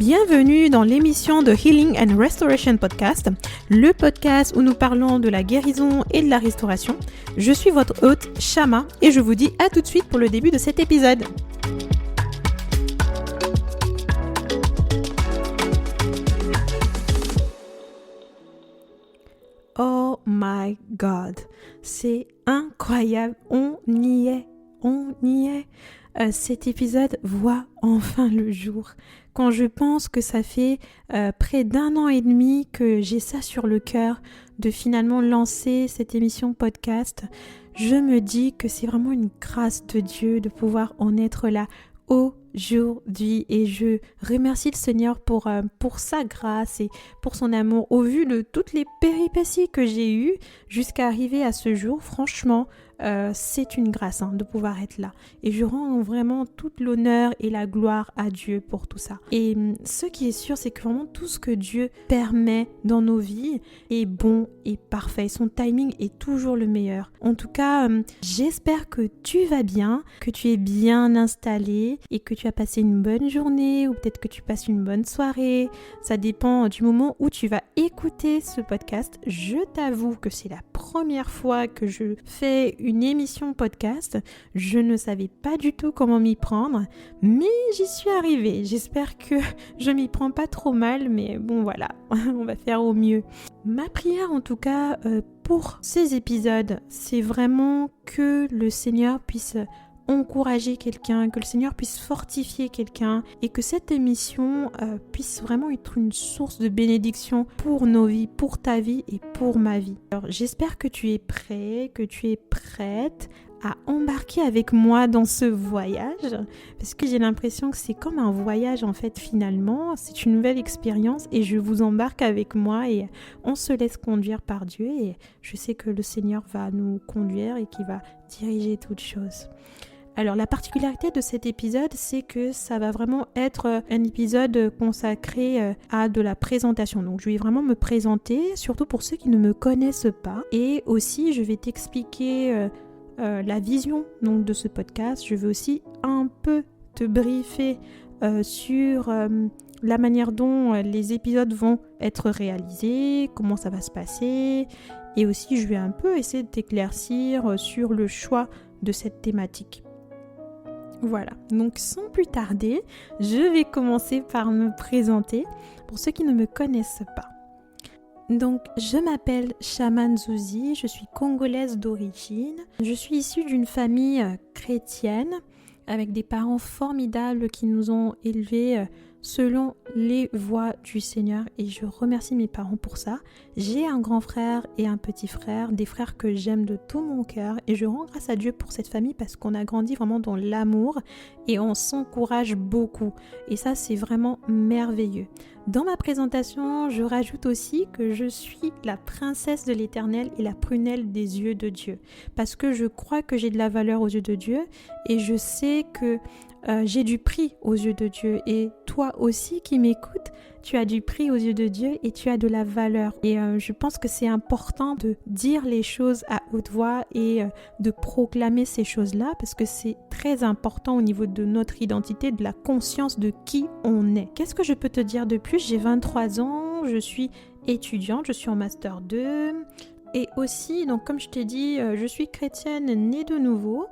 Bienvenue dans l'émission de Healing and Restoration Podcast, le podcast où nous parlons de la guérison et de la restauration. Je suis votre hôte, Shama, et je vous dis à tout de suite pour le début de cet épisode. Oh my God, c'est incroyable, on y est. Cet épisode voit enfin le jour. Quand je pense que ça fait près d'1 an et demi que j'ai ça sur le cœur, de finalement lancer cette émission podcast, je me dis que c'est vraiment une grâce de Dieu de pouvoir en être là aujourd'hui. Et je remercie le Seigneur pour sa grâce et pour son amour. Au vu de toutes les péripéties que j'ai eues jusqu'à arriver à ce jour, franchement, c'est une grâce de pouvoir être là. Et je rends vraiment toute l'honneur et la gloire à Dieu pour tout ça. Et ce qui est sûr, c'est que vraiment tout ce que Dieu permet dans nos vies est bon et parfait. Son timing est toujours le meilleur. En tout cas, j'espère que tu vas bien, que tu es bien installé et que tu as passé une bonne journée ou peut-être que tu passes une bonne soirée. Ça dépend du moment où tu vas écouter ce podcast. Je t'avoue que c'est la première fois que je fais une émission podcast. Je ne savais pas du tout comment m'y prendre, mais j'y suis arrivée. J'espère que je m'y prends pas trop mal, mais bon voilà, on va faire au mieux. Ma prière en tout cas pour ces épisodes, c'est vraiment que le Seigneur puisse encourager quelqu'un, que le Seigneur puisse fortifier quelqu'un et que cette émission puisse vraiment être une source de bénédiction pour nos vies, pour ta vie et pour ma vie. Alors j'espère que tu es prêt, que tu es prête à embarquer avec moi dans ce voyage, parce que j'ai l'impression que c'est comme un voyage en fait finalement, c'est une nouvelle expérience et je vous embarque avec moi et on se laisse conduire par Dieu et je sais que le Seigneur va nous conduire et qu'il va diriger toutes choses. Alors la particularité de cet épisode, c'est que ça va vraiment être un épisode consacré à de la présentation. Donc je vais vraiment me présenter, surtout pour ceux qui ne me connaissent pas. Et aussi je vais t'expliquer la vision donc, de ce podcast. Je vais aussi un peu te briefer sur la manière dont les épisodes vont être réalisés, comment ça va se passer. Et aussi je vais un peu essayer de t'éclaircir sur le choix de cette thématique. Voilà, donc sans plus tarder, je vais commencer par me présenter pour ceux qui ne me connaissent pas. Donc, je m'appelle Shama Nzuzi, je suis congolaise d'origine. Je suis issue d'une famille chrétienne avec des parents formidables qui nous ont élevés selon les voies du Seigneur et je remercie mes parents pour ça. J'ai un grand frère et un petit frère, des frères que j'aime de tout mon cœur et je rends grâce à Dieu pour cette famille parce qu'on a grandi vraiment dans l'amour et on s'encourage beaucoup et ça c'est vraiment merveilleux. Dans ma présentation, je rajoute aussi que je suis la princesse de l'Éternel et la prunelle des yeux de Dieu parce que je crois que j'ai de la valeur aux yeux de Dieu et je sais que j'ai du prix aux yeux de Dieu et toi aussi qui m'écoutes, tu as du prix aux yeux de Dieu et tu as de la valeur. Et je pense que c'est important de dire les choses à haute voix et de proclamer ces choses-là parce que c'est très important au niveau de notre identité, de la conscience de qui on est. Qu'est-ce que je peux te dire de plus ? J'ai 23 ans, je suis étudiante, je suis en Master 2 et aussi, donc comme je t'ai dit, je suis chrétienne née de nouveau.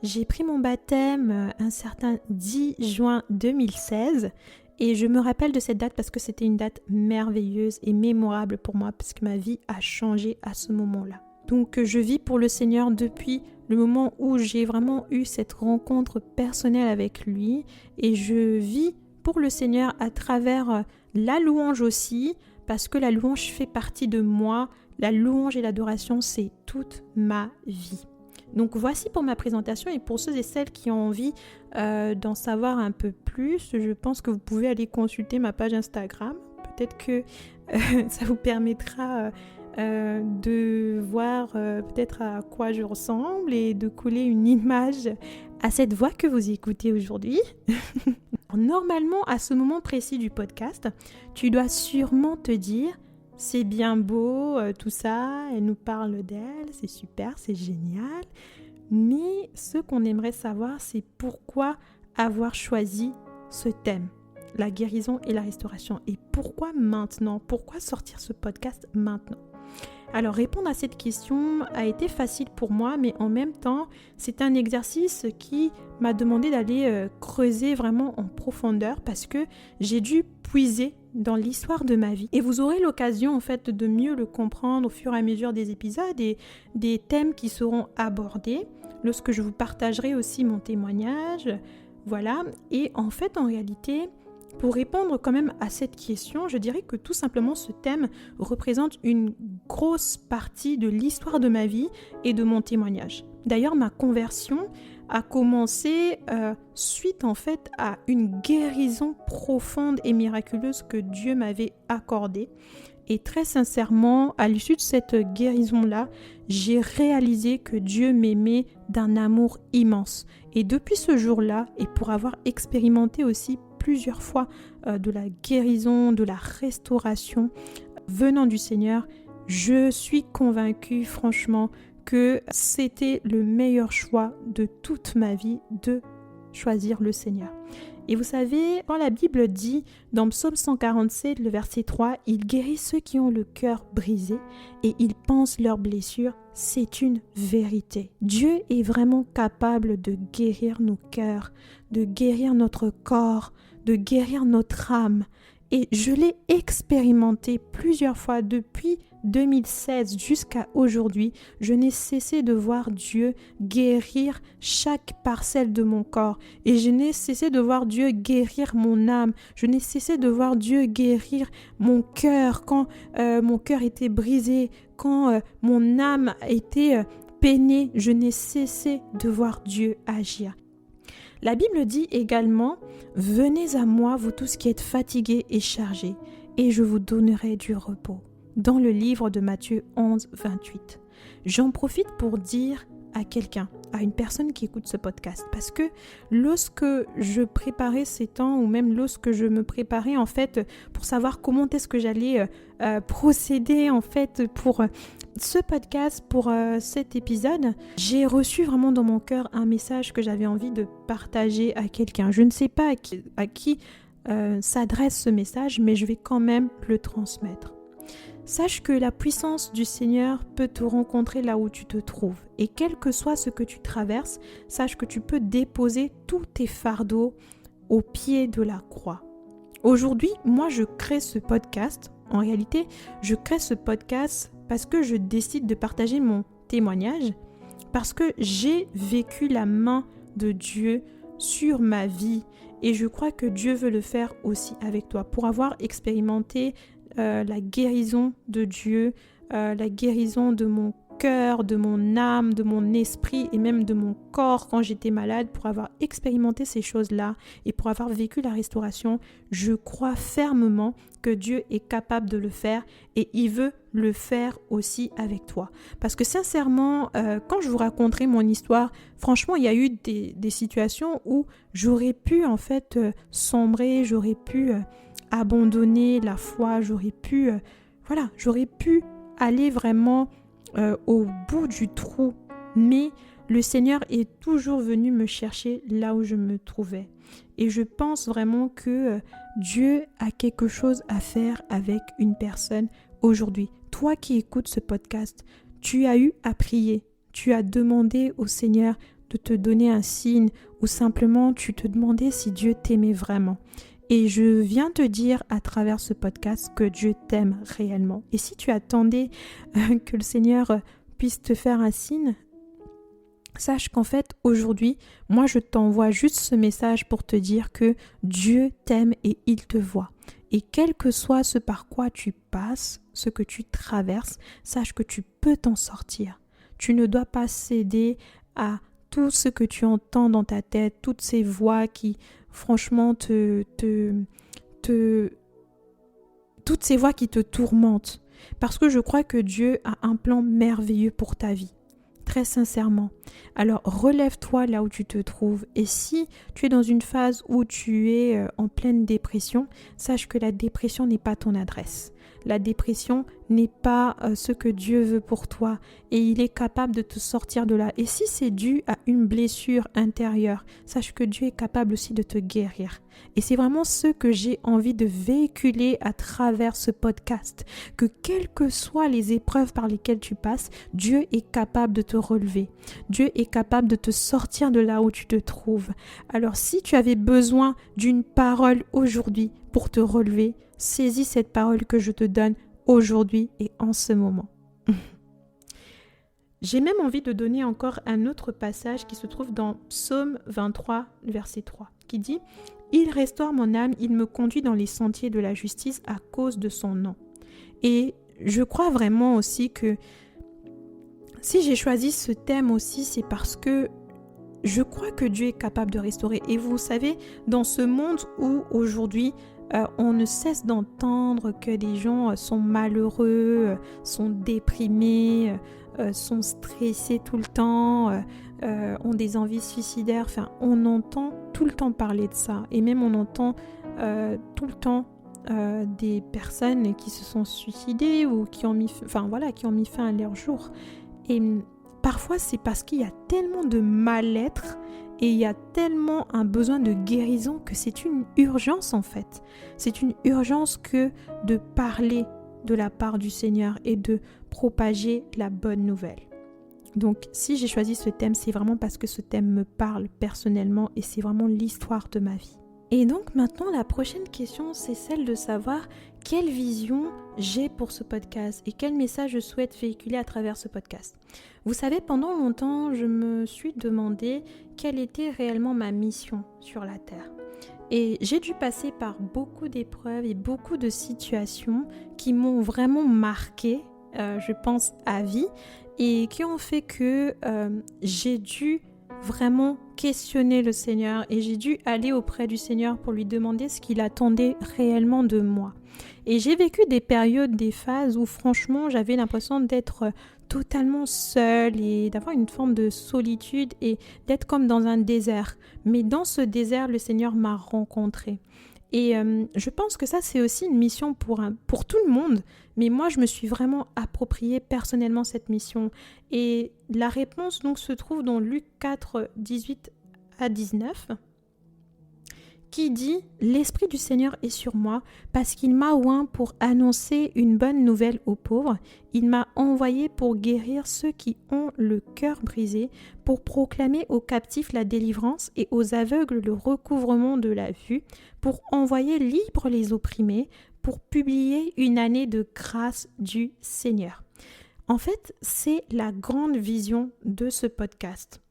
J'ai pris mon baptême un certain 10 juin 2016 et je me rappelle de cette date parce que c'était une date merveilleuse et mémorable pour moi parce que ma vie a changé à ce moment-là. Donc je vis pour le Seigneur depuis le moment où j'ai vraiment eu cette rencontre personnelle avec lui et je vis pour le Seigneur à travers la louange aussi parce que la louange fait partie de moi, la louange et l'adoration c'est toute ma vie. Donc voici pour ma présentation et pour ceux et celles qui ont envie d'en savoir un peu plus, je pense que vous pouvez aller consulter ma page Instagram. Peut-être que ça vous permettra de voir peut-être à quoi je ressemble et de coller une image à cette voix que vous écoutez aujourd'hui. Normalement, à ce moment précis du podcast, tu dois sûrement te dire « C'est bien beau, tout ça, elle nous parle d'elle, c'est super, c'est génial. » Mais ce qu'on aimerait savoir, c'est pourquoi avoir choisi ce thème. la guérison et la restauration. Et pourquoi maintenant? Pourquoi sortir ce podcast maintenant? Alors répondre à cette question a été facile pour moi, mais en même temps, c'est un exercice qui m'a demandé d'aller creuser vraiment en profondeur parce que j'ai dû puiser dans l'histoire de ma vie. Et vous aurez l'occasion en fait de mieux le comprendre au fur et à mesure des épisodes et des thèmes qui seront abordés lorsque je vous partagerai aussi mon témoignage. Voilà, et en fait en réalité, pour répondre quand même à cette question, je dirais que tout simplement ce thème représente une grosse partie de l'histoire de ma vie et de mon témoignage. D'ailleurs, ma conversion a commencé suite en fait à une guérison profonde et miraculeuse que Dieu m'avait accordée. Et très sincèrement, à l'issue de cette guérison-là, j'ai réalisé que Dieu m'aimait d'un amour immense. Et depuis ce jour-là, et pour avoir expérimenté aussi plusieurs fois de la guérison, de la restauration venant du Seigneur, je suis convaincue franchement que c'était le meilleur choix de toute ma vie de choisir le Seigneur. Et vous savez, quand la Bible dit dans Psaume 147, le verset 3, « Il guérit ceux qui ont le cœur brisé et il pense leurs blessures », c'est une vérité. Dieu est vraiment capable de guérir nos cœurs, de guérir notre corps, de guérir notre âme. Et je l'ai expérimenté plusieurs fois depuis 2016 jusqu'à aujourd'hui. Je n'ai cessé de voir Dieu guérir chaque parcelle de mon corps. Et je n'ai cessé de voir Dieu guérir mon âme. Je n'ai cessé de voir Dieu guérir mon cœur quand mon cœur était brisé, quand mon âme était peinée. Je n'ai cessé de voir Dieu agir. La Bible dit également « Venez à moi, vous tous qui êtes fatigués et chargés, et je vous donnerai du repos » dans le livre de Matthieu 11, 28. J'en profite pour dire à quelqu'un, à une personne qui écoute ce podcast, parce que lorsque je préparais ces temps, ou même lorsque je me préparais en fait pour savoir comment est-ce que j'allais procéder en fait pour ce podcast, pour cet épisode, j'ai reçu vraiment dans mon cœur un message que j'avais envie de partager à quelqu'un. Je ne sais pas à qui s'adresse ce message, mais je vais quand même le transmettre. Sache que la puissance du Seigneur peut te rencontrer là où tu te trouves. Et quel que soit ce que tu traverses, sache que tu peux déposer tous tes fardeaux au pied de la croix. Aujourd'hui, moi je crée ce podcast. En réalité, je crée ce podcast parce que je décide de partager mon témoignage, parce que j'ai vécu la main de Dieu sur ma vie. Et je crois que Dieu veut le faire aussi avec toi. Pour avoir expérimenté la guérison de Dieu, la guérison de mon cœur, de mon âme, de mon esprit et même de mon corps quand j'étais malade, pour avoir expérimenté ces choses-là et pour avoir vécu la restauration, je crois fermement que Dieu est capable de le faire et il veut le faire aussi avec toi. Parce que sincèrement, quand je vous raconterai mon histoire, franchement, il y a eu des situations où j'aurais pu en fait sombrer, j'aurais pu abandonner la foi, j'aurais pu aller vraiment au bout du trou, mais le Seigneur est toujours venu me chercher là où je me trouvais. Et je pense vraiment que Dieu a quelque chose à faire avec une personne aujourd'hui. Toi qui écoutes ce podcast, tu as eu à prier, tu as demandé au Seigneur de te donner un signe ou simplement tu te demandais si Dieu t'aimait vraiment. Et je viens te dire à travers ce podcast que Dieu t'aime réellement. Et si tu attendais que le Seigneur puisse te faire un signe, sache qu'en fait, aujourd'hui, moi je t'envoie juste ce message pour te dire que Dieu t'aime et il te voit. Et quel que soit ce par quoi tu passes, ce que tu traverses, sache que tu peux t'en sortir. Tu ne dois pas céder à tout ce que tu entends dans ta tête, toutes ces voix qui, franchement, toutes ces voix qui te tourmentent. Parce que je crois que Dieu a un plan merveilleux pour ta vie. Très sincèrement. Alors, relève-toi là où tu te trouves. Et si tu es dans une phase où tu es en pleine dépression, sache que la dépression n'est pas ton adresse. La dépression n'est pas ce que Dieu veut pour toi et il est capable de te sortir de là. Et si c'est dû à une blessure intérieure, sache que Dieu est capable aussi de te guérir. Et c'est vraiment ce que j'ai envie de véhiculer à travers ce podcast, que quelles que soient les épreuves par lesquelles tu passes, Dieu est capable de te relever. Dieu est capable de te sortir de là où tu te trouves. Alors si tu avais besoin d'une parole aujourd'hui pour te relever, saisis cette parole que je te donne aujourd'hui et en ce moment. J'ai même envie de donner encore un autre passage qui se trouve dans Psaume 23, verset 3, qui dit « Il restaure mon âme, il me conduit dans les sentiers de la justice à cause de son nom. » Et je crois vraiment aussi que si j'ai choisi ce thème aussi, c'est parce que je crois que Dieu est capable de restaurer. Et vous savez, dans ce monde où aujourd'hui, on ne cesse d'entendre que des gens sont malheureux, sont déprimés, sont stressés tout le temps, ont des envies suicidaires. Enfin, on entend tout le temps parler de ça. Et même on entend tout le temps des personnes qui se sont suicidées ou qui ont mis fin à leur jour. Et parfois, c'est parce qu'il y a tellement de mal-être et il y a tellement un besoin de guérison que c'est une urgence en fait. C'est une urgence que de parler de la part du Seigneur et de propager la bonne nouvelle. Donc, si j'ai choisi ce thème, c'est vraiment parce que ce thème me parle personnellement et c'est vraiment l'histoire de ma vie. Et donc maintenant, la prochaine question, c'est celle de savoir quelle vision j'ai pour ce podcast et quel message je souhaite véhiculer à travers ce podcast. Vous savez, pendant longtemps, je me suis demandé quelle était réellement ma mission sur la Terre. Et j'ai dû passer par beaucoup d'épreuves et beaucoup de situations qui m'ont vraiment marquée, je pense, à vie, et qui ont fait que j'ai dû vraiment questionner le Seigneur et j'ai dû aller auprès du Seigneur pour lui demander ce qu'il attendait réellement de moi. Et j'ai vécu des périodes, des phases où franchement j'avais l'impression d'être totalement seule et d'avoir une forme de solitude et d'être comme dans un désert. Mais dans ce désert, le Seigneur m'a rencontrée. Et je pense que ça, c'est aussi une mission pour tout le monde. Mais moi, je me suis vraiment approprié personnellement cette mission. Et la réponse donc se trouve dans Luc 4, 18 à 19, qui dit « L'Esprit du Seigneur est sur moi, parce qu'il m'a oint pour annoncer une bonne nouvelle aux pauvres. Il m'a envoyé pour guérir ceux qui ont le cœur brisé, pour proclamer aux captifs la délivrance et aux aveugles le recouvrement de la vue, pour envoyer libres les opprimés, pour publier une année de grâce du Seigneur. » En fait, c'est la grande vision de ce podcast.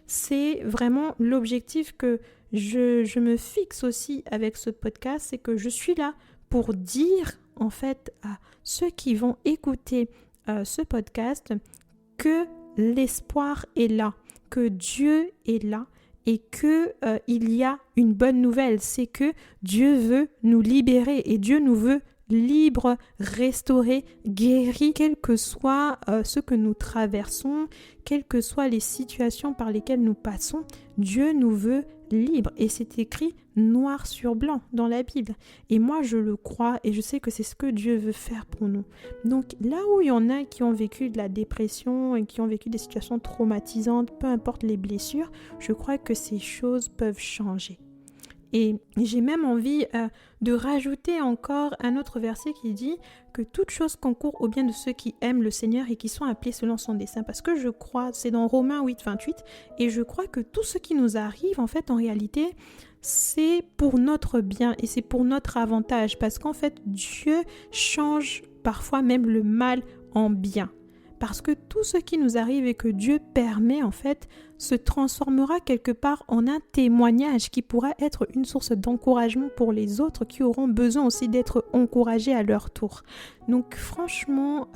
C'est vraiment l'objectif que je me fixe aussi avec ce podcast, c'est que je suis là pour dire en fait à ceux qui vont écouter ce podcast que l'espoir est là, que Dieu est là et que il y a une bonne nouvelle, c'est que Dieu veut nous libérer et Dieu nous veut libres, restaurés, guéris, quel que soit ce que nous traversons, quelles que soient les situations par lesquelles nous passons, Dieu nous veut libres. Et c'est écrit noir sur blanc dans la Bible. Et moi, je le crois et je sais que c'est ce que Dieu veut faire pour nous. Donc là où il y en a qui ont vécu de la dépression et qui ont vécu des situations traumatisantes, peu importe les blessures, je crois que ces choses peuvent changer. Et j'ai même envie de rajouter encore un autre verset qui dit que toute chose concourt au bien de ceux qui aiment le Seigneur et qui sont appelés selon son dessein. Parce que je crois, c'est dans Romains 8, 28, et je crois que tout ce qui nous arrive, en fait, en réalité, c'est pour notre bien et c'est pour notre avantage. Parce qu'en fait, Dieu change parfois même le mal en bien. Parce que tout ce qui nous arrive et que Dieu permet, en fait, se transformera quelque part en un témoignage qui pourra être une source d'encouragement pour les autres qui auront besoin aussi d'être encouragés à leur tour. Donc franchement,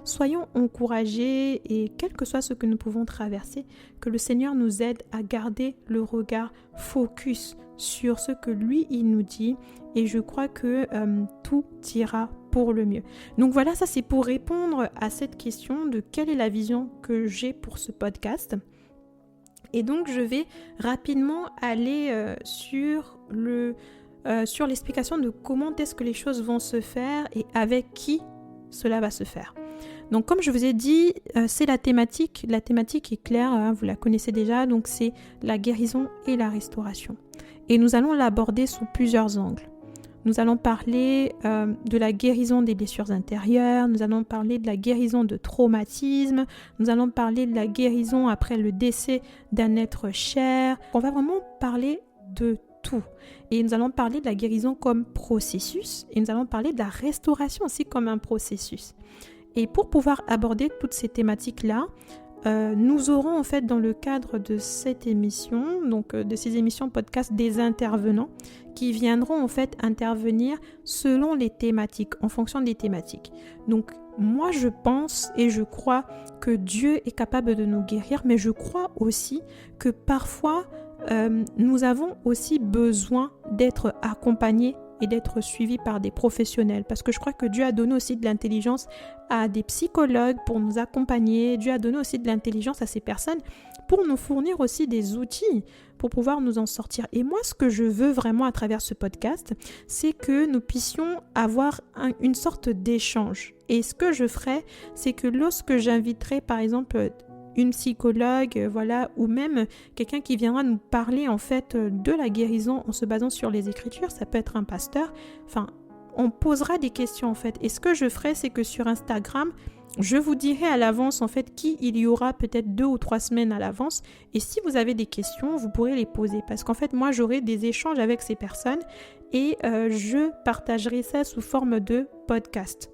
soyons encouragés et quel que soit ce que nous pouvons traverser, que le Seigneur nous aide à garder le regard focus sur ce que lui, il nous dit. Et je crois que tout ira pour le mieux. Donc voilà, ça c'est pour répondre à cette question de quelle est la vision que j'ai pour ce podcast. Et donc je vais rapidement aller sur l'explication de comment est-ce que les choses vont se faire et avec qui cela va se faire. Donc comme je vous ai dit, c'est la thématique est claire, hein, vous la connaissez déjà, donc c'est la guérison et la restauration. Et nous allons l'aborder sous plusieurs angles. Nous allons parler de la guérison des blessures intérieures, nous allons parler de la guérison de traumatismes, nous allons parler de la guérison après le décès d'un être cher. On va vraiment parler de tout. Et nous allons parler de la guérison comme processus et nous allons parler de la restauration aussi comme un processus. Et pour pouvoir aborder toutes ces thématiques-là, nous aurons en fait dans le cadre de cette émission, donc de ces émissions podcast, des intervenants qui viendront en fait intervenir selon les thématiques, en fonction des thématiques. Donc moi je pense et je crois que Dieu est capable de nous guérir, mais je crois aussi que parfois nous avons aussi besoin d'être accompagnés et d'être suivis par des professionnels, parce que je crois que Dieu a donné aussi de l'intelligence à des psychologues pour nous accompagner. Dieu a donné aussi de l'intelligence à ces personnes pour nous fournir aussi des outils pour pouvoir nous en sortir. Et moi, ce que je veux vraiment à travers ce podcast, c'est que nous puissions avoir une sorte d'échange. Et ce que je ferai, c'est que lorsque j'inviterai par exemple une psychologue, ou même quelqu'un qui viendra nous parler en fait de la guérison en se basant sur les Écritures, ça peut être un pasteur, on posera des questions en fait. Et ce que je ferai, c'est que sur Instagram, je vous dirai à l'avance en fait qui il y aura peut-être 2 ou 3 semaines à l'avance. Et si vous avez des questions, vous pourrez les poser. Parce qu'en fait, moi, j'aurai des échanges avec ces personnes et je partagerai ça sous forme de podcast.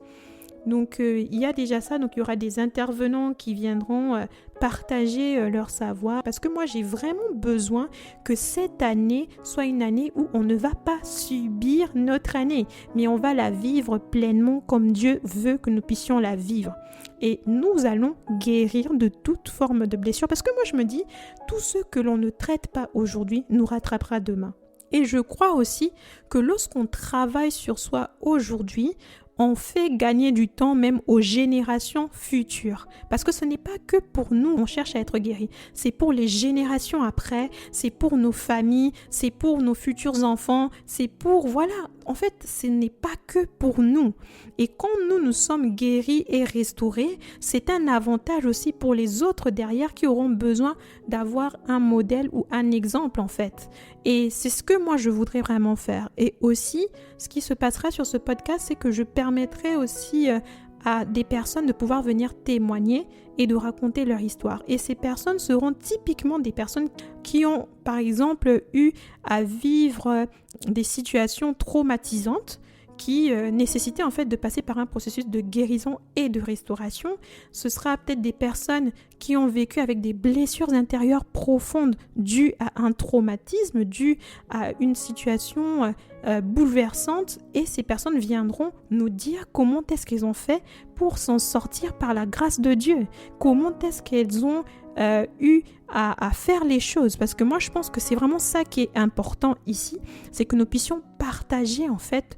Donc, il y a déjà ça. Donc, il y aura des intervenants qui viendront partager leur savoir. Parce que moi, j'ai vraiment besoin que cette année soit une année où on ne va pas subir notre année, mais on va la vivre pleinement comme Dieu veut que nous puissions la vivre. Et nous allons guérir de toute forme de blessure. Parce que moi, je me dis, tout ce que l'on ne traite pas aujourd'hui nous rattrapera demain. Et je crois aussi que lorsqu'on travaille sur soi aujourd'hui, on fait gagner du temps même aux générations futures. Parce que ce n'est pas que pour nous, on cherche à être guéris. C'est pour les générations après, c'est pour nos familles, c'est pour nos futurs enfants, c'est pour, en fait, ce n'est pas que pour nous. Et quand nous sommes guéris et restaurés, c'est un avantage aussi pour les autres derrière qui auront besoin d'avoir un modèle ou un exemple en fait. Et c'est ce que moi je voudrais vraiment faire. Et aussi, ce qui se passera sur ce podcast, c'est que je permettrai aussi à des personnes de pouvoir venir témoigner et de raconter leur histoire. Et ces personnes seront typiquement des personnes qui ont, par exemple, eu à vivre des situations traumatisantes qui nécessitaient en fait de passer par un processus de guérison et de restauration. Ce sera peut-être des personnes qui ont vécu avec des blessures intérieures profondes dues à un traumatisme, dues à une situation bouleversante, et ces personnes viendront nous dire comment est-ce qu'elles ont fait pour s'en sortir par la grâce de Dieu, comment est-ce qu'elles ont eu à faire les choses, parce que moi je pense que c'est vraiment ça qui est important ici, c'est que nous puissions partager en fait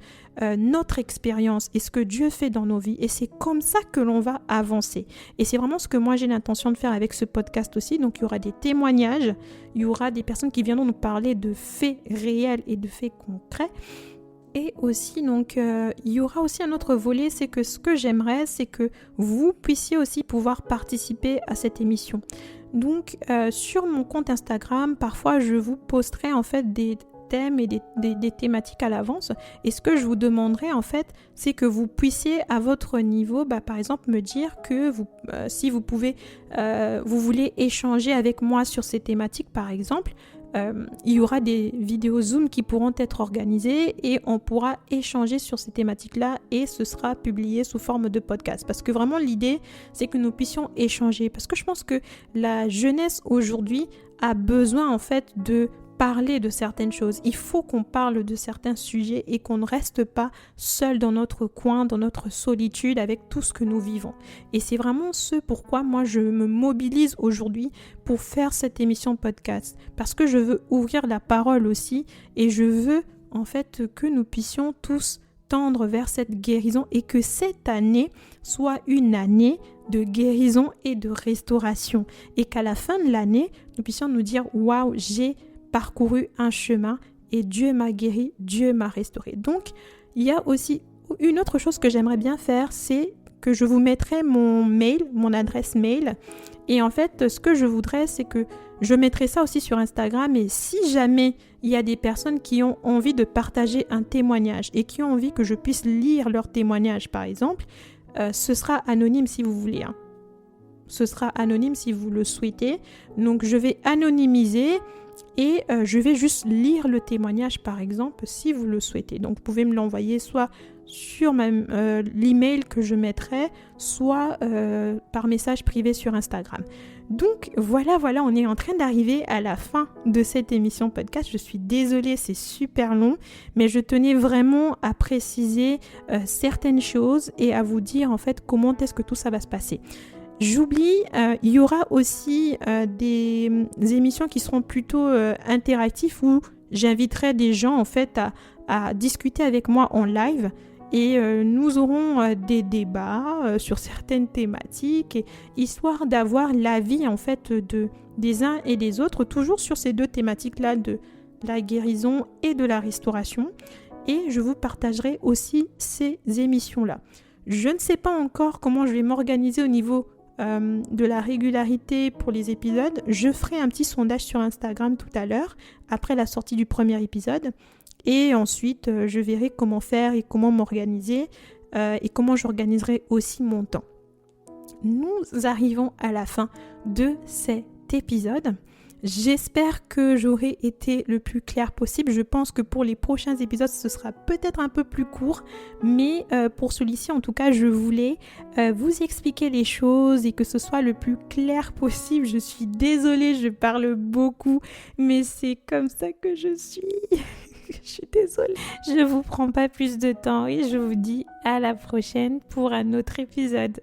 notre expérience et ce que Dieu fait dans nos vies, et c'est comme ça que l'on va avancer. Et c'est vraiment ce que moi j'ai l'intention de faire avec ce podcast aussi. Donc il y aura des témoignages, il y aura des personnes qui viendront nous parler de faits réels et de faits concrets. Et aussi, donc, il y aura aussi un autre volet, c'est que ce que j'aimerais, c'est que vous puissiez aussi pouvoir participer à cette émission. Donc, sur mon compte Instagram, parfois, je vous posterai en fait des thèmes et des thématiques à l'avance. Et ce que je vous demanderai, en fait, c'est que vous puissiez, à votre niveau, par exemple, me dire que si vous pouvez, vous voulez échanger avec moi sur ces thématiques, par exemple, il y aura des vidéos Zoom qui pourront être organisées et on pourra échanger sur ces thématiques-là et ce sera publié sous forme de podcast. Parce que vraiment l'idée, c'est que nous puissions échanger. Parce que je pense que la jeunesse aujourd'hui a besoin en fait de parler de certaines choses. Il faut qu'on parle de certains sujets et qu'on ne reste pas seul dans notre coin, dans notre solitude avec tout ce que nous vivons. Et c'est vraiment ce pourquoi moi je me mobilise aujourd'hui pour faire cette émission podcast. Parce que je veux ouvrir la parole aussi et je veux en fait que nous puissions tous tendre vers cette guérison et que cette année soit une année de guérison et de restauration. Et qu'à la fin de l'année, nous puissions nous dire « Waouh, j'ai parcouru un chemin et Dieu m'a guéri, Dieu m'a restauré. » Donc, il y a aussi une autre chose que j'aimerais bien faire, c'est que je vous mettrai mon adresse mail. Et en fait, ce que je voudrais, c'est que je mettrai ça aussi sur Instagram. Et si jamais il y a des personnes qui ont envie de partager un témoignage et qui ont envie que je puisse lire leur témoignage, par exemple, ce sera anonyme si vous voulez. Ce sera anonyme si vous le souhaitez. Donc, je vais anonymiser et je vais juste lire le témoignage, par exemple, si vous le souhaitez. Donc, vous pouvez me l'envoyer soit sur l'email que je mettrai, soit par message privé sur Instagram. Donc voilà, on est en train d'arriver à la fin de cette émission podcast. Je suis désolée, c'est super long, mais je tenais vraiment à préciser certaines choses et à vous dire en fait comment est-ce que tout ça va se passer. J'oublie, il y aura aussi des émissions qui seront plutôt interactives où j'inviterai des gens en fait à discuter avec moi en live. Et nous aurons des débats sur certaines thématiques, histoire d'avoir l'avis en fait des uns et des autres, toujours sur ces deux thématiques-là de la guérison et de la restauration. Et je vous partagerai aussi ces émissions-là. Je ne sais pas encore comment je vais m'organiser au niveau de la régularité pour les épisodes. Je ferai un petit sondage sur Instagram tout à l'heure, après la sortie du premier épisode. Et ensuite, je verrai comment faire et comment m'organiser et comment j'organiserai aussi mon temps. Nous arrivons à la fin de cet épisode. J'espère que j'aurai été le plus clair possible. Je pense que pour les prochains épisodes, ce sera peut-être un peu plus court. Mais pour celui-ci, en tout cas, je voulais vous expliquer les choses et que ce soit le plus clair possible. Je suis désolée, je parle beaucoup, mais c'est comme ça que je suis. Je suis désolée. Je vous prends pas plus de temps et je vous dis à la prochaine pour un autre épisode.